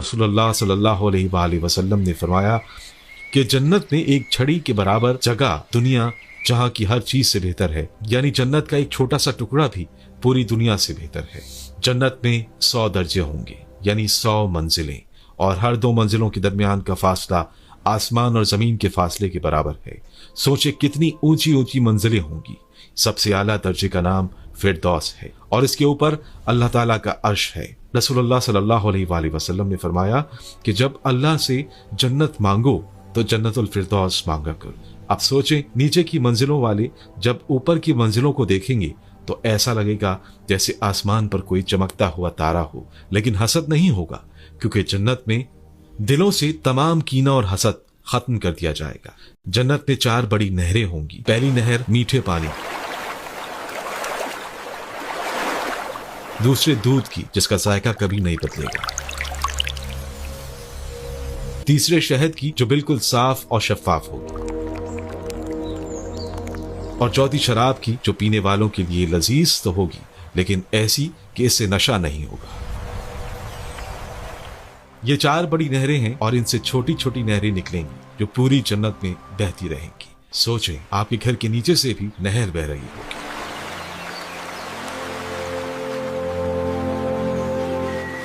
रसूलुल्लाह सल्लल्लाहु अलैहि वसल्लम ने फरमाया कि जन्नत में एक छड़ी के बराबर जगह दुनिया जहाँ की हर चीज से बेहतर है, यानी जन्नत का एक छोटा सा टुकड़ा भी पूरी दुनिया से बेहतर है। जन्नत में 100 दर्जे होंगे, यानी 100 मंजिलें, और हर 2 मंजिलों के दरमियान का फासला आसमान और जमीन के फासले के बराबर है। सोचे कितनी ऊंची ऊंची मंजिलें होंगी। सबसे आला दर्जे का नाम फिरदौस है और इसके ऊपर अल्लाह ताला का अर्श है। रसूलुल्लाह सल्लल्लाहु अलैहि वसल्लम ने फरमाया कि जब अल्लाह से जन्नत मांगो तो जन्नतुल फिरदौस मांगा करो। अब सोचें, नीचे की मंजिलों वाले जब ऊपर की मंजिलों को देखेंगे तो ऐसा लगेगा जैसे आसमान पर कोई चमकता हुआ तारा हो, लेकिन हसद नहीं होगा, क्योंकि जन्नत में दिलों से तमाम कीना और हसद खत्म कर दिया जाएगा। जन्नत में 4 बड़ी नहरें होंगी। पहली नहर मीठे पानी, दूसरे दूध की जिसका जायका कभी नहीं बदलेगा, तीसरे शहद की जो बिल्कुल साफ और शफाफ होगी, और चौथी शराब की जो पीने वालों के लिए लजीज तो होगी लेकिन ऐसी कि इससे नशा नहीं होगा। ये 4 बड़ी नहरें हैं और इनसे छोटी छोटी नहरें निकलेंगी जो पूरी जन्नत में बहती रहेंगी। सोचें, आपके घर के नीचे से भी नहर बह रही होगी।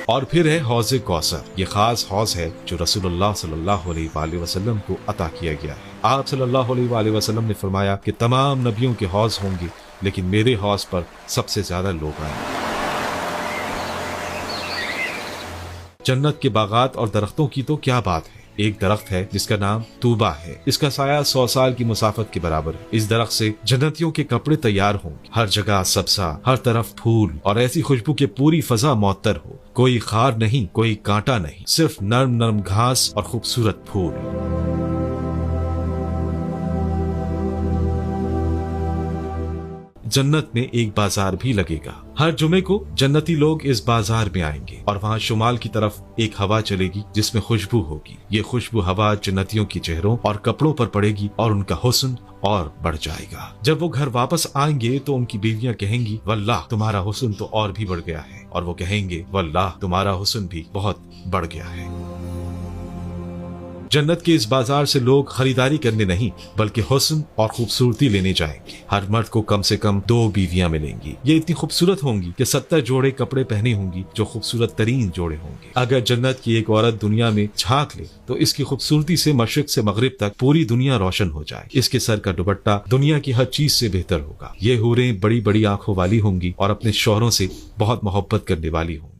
और फिर है हौज़े कौसर। ये खास हौज है जो रसूलुल्लाह सल्लल्लाहु अलैहि वसल्लम को अता किया गया है। आप सल्लल्लाहु अलैहि वसल्लम ने फरमाया कि तमाम नबियों के हौज होंगे लेकिन मेरे हौज पर सबसे ज्यादा लोग आएंगे। जन्नत के बागात और दरख्तों की तो क्या बात है। एक दरख्त है जिसका नाम तूबा है। इसका साया 100 साल की मुसाफत के बराबर है। इस दरख्त से जन्नतियों के कपड़े तैयार होंगे। हर जगह सब्जा, हर तरफ फूल और ऐसी खुशबू के पूरी फजा मुअत्तर हो। कोई खार नहीं, कोई कांटा नहीं, सिर्फ नरम नरम घास और खूबसूरत फूल। जन्नत में एक बाजार भी लगेगा। हर जुमे को जन्नती लोग इस बाजार में आएंगे और वहाँ शुमाल की तरफ एक हवा चलेगी जिसमें खुशबू होगी। ये खुशबू हवा जन्नतियों के चेहरों और कपड़ों पर पड़ेगी और उनका हुस्न और बढ़ जाएगा। जब वो घर वापस आएंगे तो उनकी बीवियां कहेंगी, वल्लाह तुम्हारा हुस्न तो और भी बढ़ गया है, और वो कहेंगे, वल्लाह तुम्हारा हुस्न भी बहुत बढ़ गया है। जन्नत के इस बाजार से लोग खरीदारी करने नहीं बल्कि हुस्न और खूबसूरती लेने जाएंगे। हर मर्द को कम से कम 2 बीवियां मिलेंगी। ये इतनी खूबसूरत होंगी कि 70 जोड़े कपड़े पहने होंगी जो खूबसूरत तरीन जोड़े होंगे। अगर जन्नत की एक औरत दुनिया में झांक ले तो इसकी खूबसूरती से मशरिक से मगरिब तक पूरी दुनिया रोशन हो जाए। इसके सर का दुपट्टा दुनिया की हर चीज से बेहतर होगा। ये हूरें बड़ी बड़ी आंखों वाली होंगी और अपने शौहरों से बहुत मोहब्बत करने वाली होंगी।